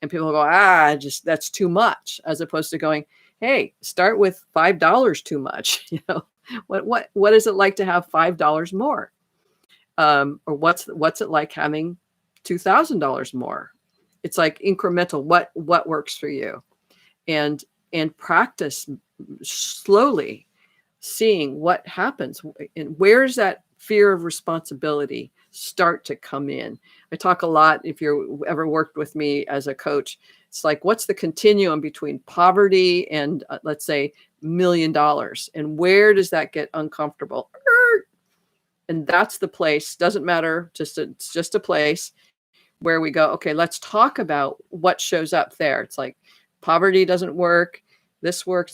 And people go, that's too much, as opposed to going, hey, start with $5 too much. What is it like to have $5 more? Or what's it like having $2,000 more? It's like incremental. What works for you, and practice slowly seeing what happens, and where's that fear of responsibility start to come in. I talk a lot, if you've ever worked with me as a coach, it's like, what's the continuum between poverty and let's say $1 million, and where does that get uncomfortable? And that's the place. Doesn't matter. It's just a place where we go, okay, let's talk about what shows up there. It's like, poverty doesn't work. This works.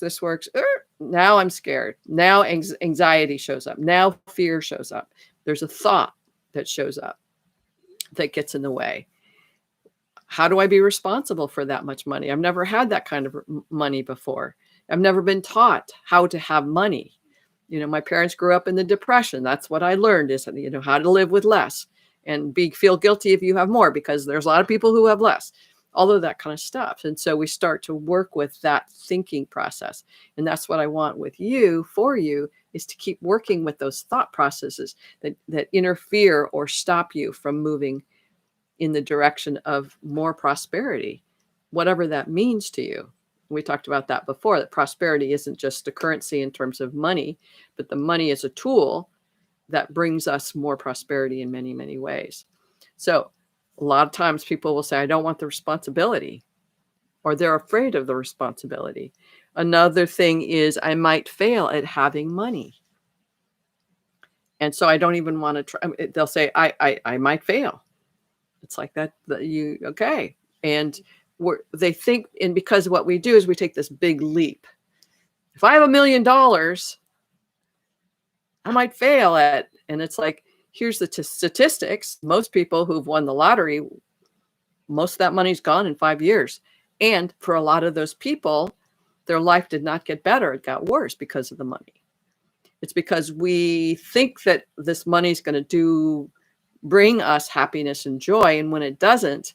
Now I'm scared. Now anxiety shows up. Now fear shows up. There's a thought that shows up that gets in the way. How do I be responsible for that much money? I've never had that kind of money before. I've never been taught how to have money. My parents grew up in the Depression. That's what I learned, is how to live with less and feel guilty if you have more, because there's a lot of people who have less, all of that kind of stuff. And so we start to work with that thinking process. And that's what I want for you, is to keep working with those thought processes that interfere or stop you from moving in the direction of more prosperity, whatever that means to you. We talked about that before, that prosperity isn't just a currency in terms of money, but the money is a tool that brings us more prosperity in many, many ways. So a lot of times people will say, I don't want the responsibility, or they're afraid of the responsibility. Another thing is, I might fail at having money. And so I don't even want to try. They'll say, I might fail. It's like that okay. And they think, and because what we do is we take this big leap. If I have $1 million, I might fail at, and it's like, here's the statistics. Most people who've won the lottery, most of that money's gone in 5 years. And for a lot of those people, their life did not get better. It got worse because of the money. It's because we think that this money's going to bring us happiness and joy. And when it doesn't,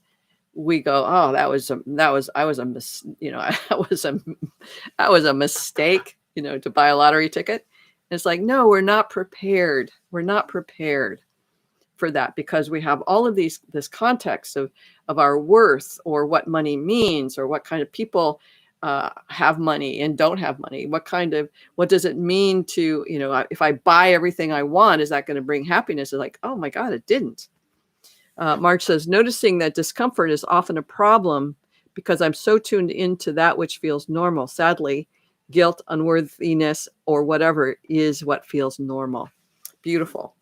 we go, oh, that was a mistake, to buy a lottery ticket. And it's like, no, we're not prepared. We're not prepared for that, because we have all of this context of our worth, or what money means, or what kind of people have money and don't have money. What does it mean to, if I buy everything I want, is that going to bring happiness? It's like, oh my God, it didn't. Marge says, noticing that discomfort is often a problem because I'm so tuned into that which feels normal. Sadly, guilt, unworthiness, or whatever is what feels normal. Beautiful.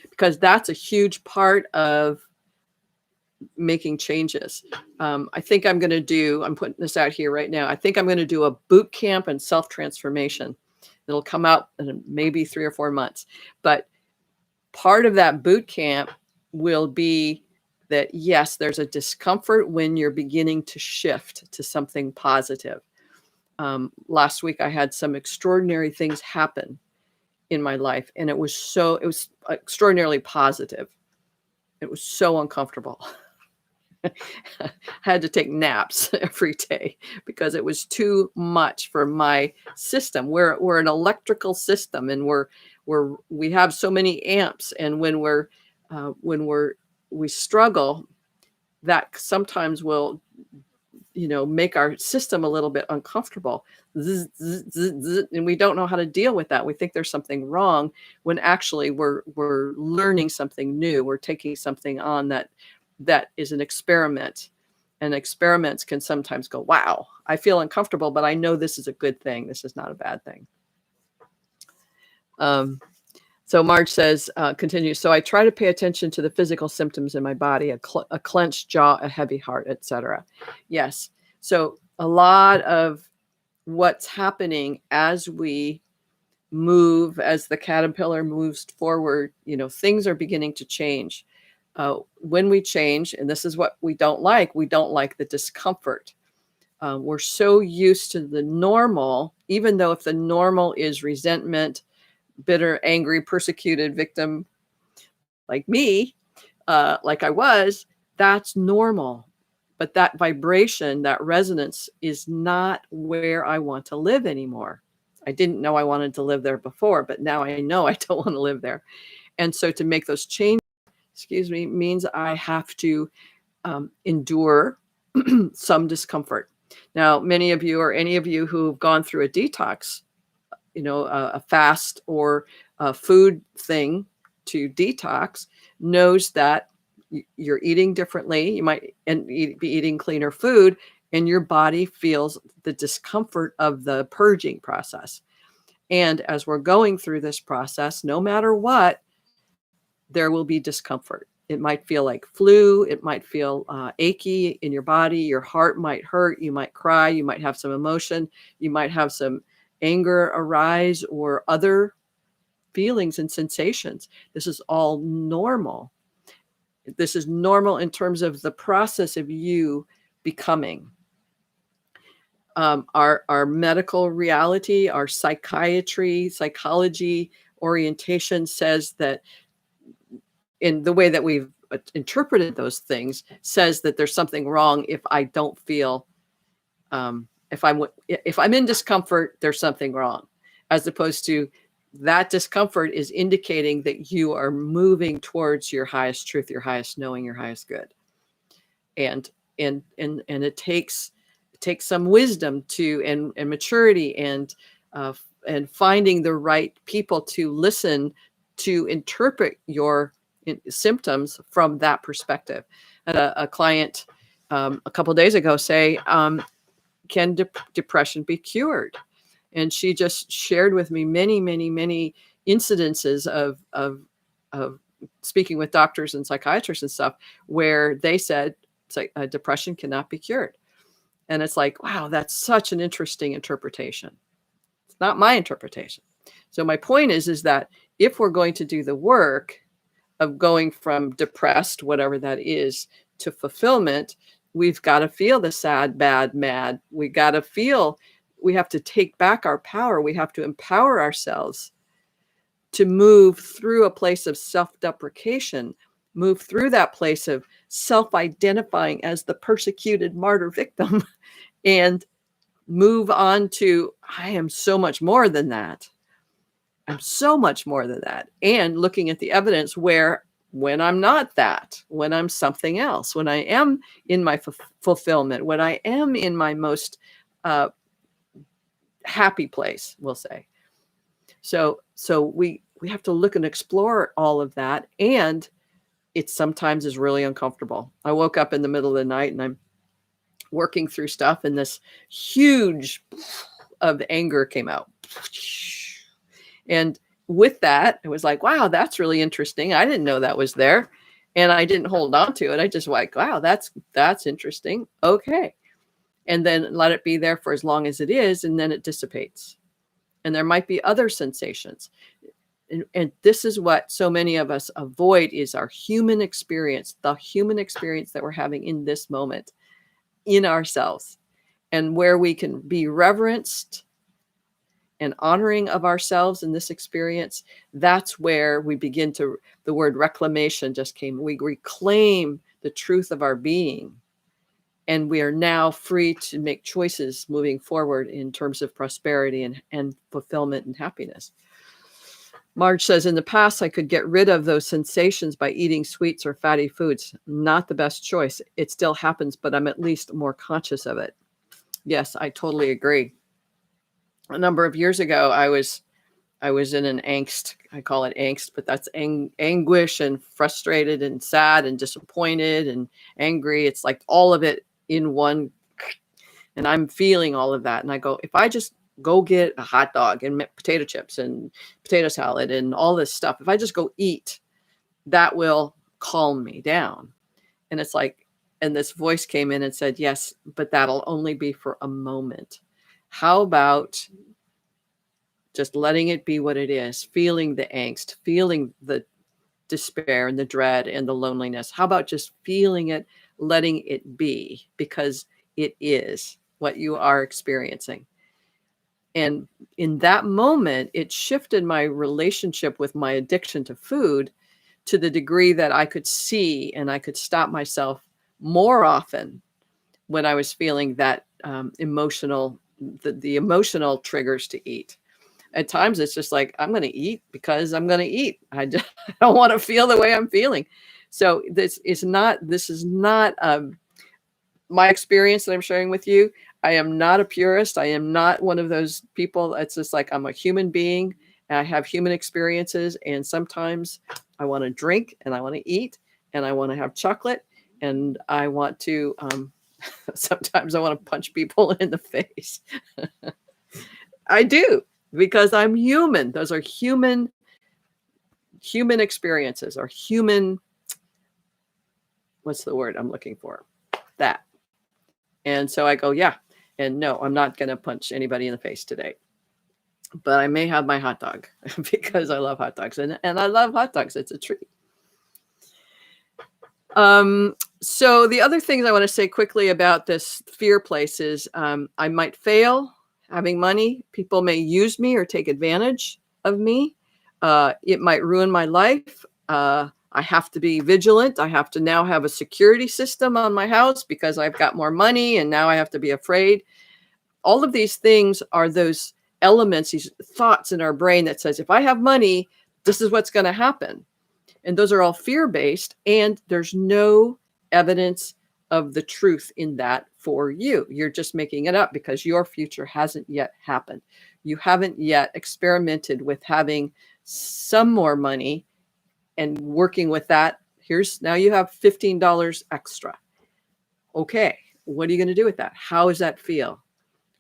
Because that's a huge part of making changes. I think I'm putting this out here right now. I think I'm going to do a boot camp and self-transformation. It'll come out in maybe 3 or 4 months. But part of that boot camp will be that, yes, there's a discomfort when you're beginning to shift to something positive. Last week, I had some extraordinary things happen in my life, and it was extraordinarily positive. It was so uncomfortable. I had to take naps every day because it was too much for my system. We're an electrical system, and we have so many amps, and when we struggle, that sometimes will make our system a little bit uncomfortable. Zzz, zzz, zzz, zzz, and we don't know how to deal with that. We think there's something wrong when actually we're learning something new. We're taking something on that is an experiment. And experiments can sometimes go, wow, I feel uncomfortable, but I know this is a good thing. This is not a bad thing. So Marge says, continues, so I try to pay attention to the physical symptoms in my body, a clenched jaw, a heavy heart, etc. Yes. So a lot of what's happening as we move, as the caterpillar moves forward, things are beginning to change. When we change, and this is what we don't like the discomfort. We're so used to the normal, even though if the normal is resentment, bitter, angry, persecuted victim like me, like I was, that's normal. But that vibration, that resonance is not where I want to live anymore. I didn't know I wanted to live there before, but now I know I don't want to live there. And so to make those changes, means I have to endure some discomfort. Now, many of you or any of you who've gone through a detox, a fast or a food thing to detox, knows that you're eating differently. You might be eating cleaner food, and your body feels the discomfort of the purging process. And as we're going through this process, no matter what, there will be discomfort. It might feel like flu. It might feel achy in your body. Your heart might hurt. You might cry. You might have some emotion. You might have some anger arise or other feelings and sensations. This is all normal. This is normal in terms of the process of you becoming. Our medical reality, our psychiatry, psychology orientation says that, in the way that we've interpreted those things, says that there's something wrong if I don't feel, if I'm in discomfort, there's something wrong, as opposed to that discomfort is indicating that you are moving towards your highest truth, your highest knowing, your highest good. And it takes some wisdom and maturity and finding the right people to listen, to interpret your symptoms from that perspective. I had a client a couple of days ago say, can depression be cured? And she just shared with me many, many, many incidences of speaking with doctors and psychiatrists and stuff, where they said depression cannot be cured. And it's like, wow, that's such an interesting interpretation. It's not my interpretation. So my point is that if we're going to do the work of going from depressed, whatever that is, to fulfillment, we've got to feel the sad, bad, mad. We have to take back our power. We have to empower ourselves to move through a place of self-deprecation, move through that place of self-identifying as the persecuted martyr victim, and move on to, I am so much more than that. I'm so much more than that. And looking at the evidence when I'm not that, when I'm something else, when I am in my fulfillment, when I am in my most happy place, we'll say. So we have to look and explore all of that. And it sometimes is really uncomfortable. I woke up in the middle of the night and working through stuff, and this huge of anger came out. And with that, it was like, wow, that's really interesting. I didn't know that was there. And I didn't hold on to it. I just like, wow, that's interesting. Okay. And then let it be there for as long as it is, and then it dissipates. And there might be other sensations. And this is what so many of us avoid, is our human experience, the human experience that we're having in this moment in ourselves, and where we can be reverenced and honoring of ourselves in this experience. That's where we begin to, the word reclamation just came. We reclaim the truth of our being. And we are now free to make choices moving forward in terms of prosperity and fulfillment and happiness. Marge says, in the past, I could get rid of those sensations by eating sweets or fatty foods. Not the best choice. It still happens, but I'm at least more conscious of it. Yes, I totally agree. A number of years ago, I was in an angst. I call it angst, but that's anguish and frustrated and sad and disappointed and angry. It's like all of it in one. And I'm feeling all of that. And I go, if I just go get a hot dog and potato chips and potato salad and all this stuff, if I just go eat, that will calm me down. And it's like, and this voice came in and said, yes, but that'll only be for a moment. How about just letting it be what it is, feeling the angst, feeling the despair and the dread and the loneliness? How about just feeling it, letting it be, because it is what you are experiencing. And in that moment, it shifted my relationship with my addiction to food to the degree that I could see and I could stop myself more often when I was feeling that emotional, the emotional triggers to eat. At times it's just like, I'm going to eat because I'm going to eat. I don't want to feel the way I'm feeling. So this is not my experience that I'm sharing with you. I am not a purist. I am not one of those people that's just like, I'm a human being and I have human experiences. And sometimes I want to drink and I want to eat and I want to have chocolate and I want to, sometimes I want to punch people in the face. I do, because I'm human. Those are human experiences, or human, what's the word I'm looking for? That. And so I go, yeah. And no, I'm not going to punch anybody in the face today. But I may have my hot dog because I love hot dogs. And I love hot dogs. It's a treat. So the other things I want to say quickly about this fear place is I might fail having money. People may use me or take advantage of me. It might ruin my life. I have to be vigilant. I have to now have a security system on my house because I've got more money and now I have to be afraid. All of these things are those elements, these thoughts in our brain that says, if I have money, this is what's going to happen. And those are all fear-based, and there's no evidence of the truth in that for you. You're just making it up because your future hasn't yet happened. You haven't yet experimented with having some more money and working with that. Now you have $15 extra. Okay, what are you going to do with that? How does that feel?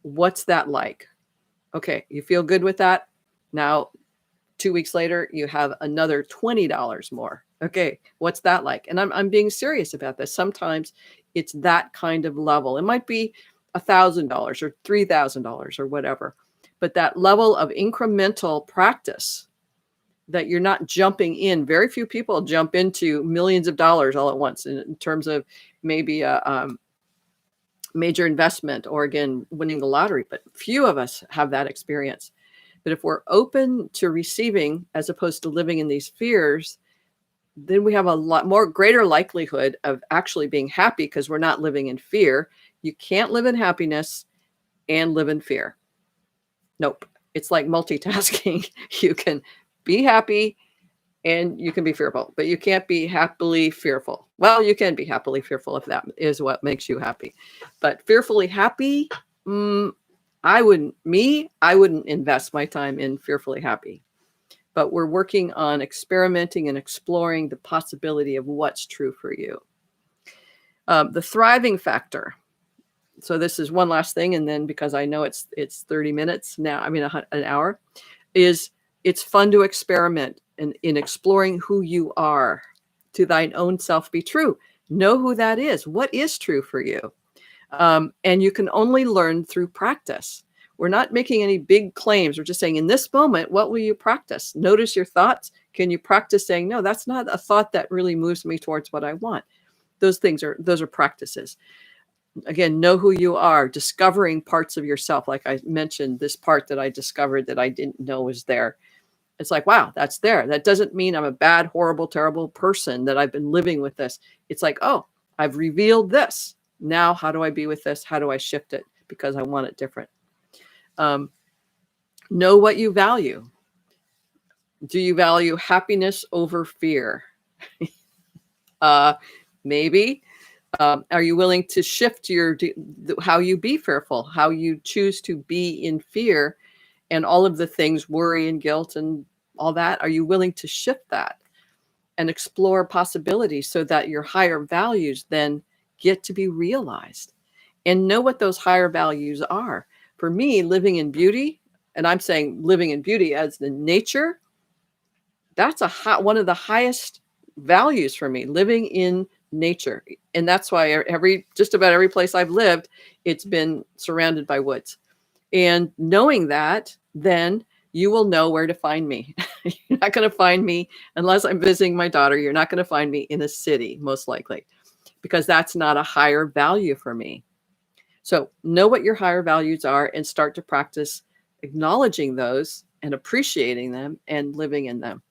What's that like? Okay, you feel good with that? Now, 2 weeks later, you have another $20 more. Okay, what's that like? And I'm being serious about this. Sometimes it's that kind of level. It might be $1,000 or $3,000 or whatever. But that level of incremental practice, that you're not jumping in. Very few people jump into millions of dollars all at once in terms of maybe a major investment or, again, winning the lottery. But few of us have that experience. But if we're open to receiving as opposed to living in these fears, then we have a lot more greater likelihood of actually being happy because we're not living in fear. You can't live in happiness and live in fear. Nope. It's like multitasking. You can be happy and you can be fearful, but you can't be happily fearful. Well, you can be happily fearful if that is what makes you happy. But fearfully happy, I wouldn't invest my time in fearfully happy. But we're working on experimenting and exploring the possibility of what's true for you. The thriving factor. So this is one last thing, and then because I know it's 30 minutes now, I mean an hour, is it's fun to experiment in exploring who you are. To thine own self be true. Know who that is. What is true for you? And you can only learn through practice. We're not making any big claims. We're just saying, in this moment, what will you practice? Notice your thoughts. Can you practice saying, no, that's not a thought that really moves me towards what I want? Those are practices. Again, know who you are, discovering parts of yourself. Like I mentioned, this part that I discovered that I didn't know was there. It's like, wow, that's there. That doesn't mean I'm a bad, horrible, terrible person, that I've been living with this. It's like, oh, I've revealed this. Now, how do I be with this? How do I shift it? Because I want it different. Know what you value. Do you value happiness over fear? Maybe. Are you willing to shift how you be fearful, how you choose to be in fear, and all of the things, worry and guilt and all that? Are you willing to shift that and explore possibilities so that your higher values then get to be realized? And know what those higher values are. For me, living in beauty, and I'm saying living in beauty as the nature, that's one of the highest values for me, living in nature. And that's why just about every place I've lived, it's been surrounded by woods. And knowing that, then you will know where to find me. You're not going to find me unless I'm visiting my daughter. You're not going to find me in a city, most likely, because that's not a higher value for me. So know what your higher values are and start to practice acknowledging those and appreciating them and living in them.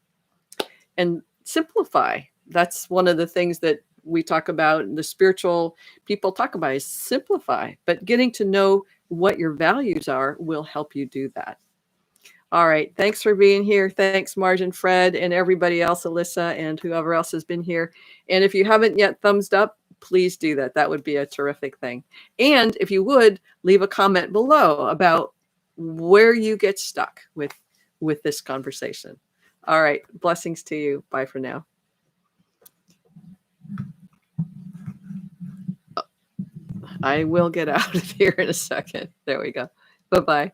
And simplify. That's one of the things that we talk about, the spiritual people talk about, is simplify. But getting to know what your values are will help you do that. All right. Thanks for being here. Thanks, Marge and Fred, and everybody else, Alyssa, and whoever else has been here. And if you haven't yet thumbs up, please do that. That would be a terrific thing. And if you would, leave a comment below about where you get stuck with this conversation. All right. Blessings to you. Bye for now. I will get out of here in a second. There we go. Bye-bye.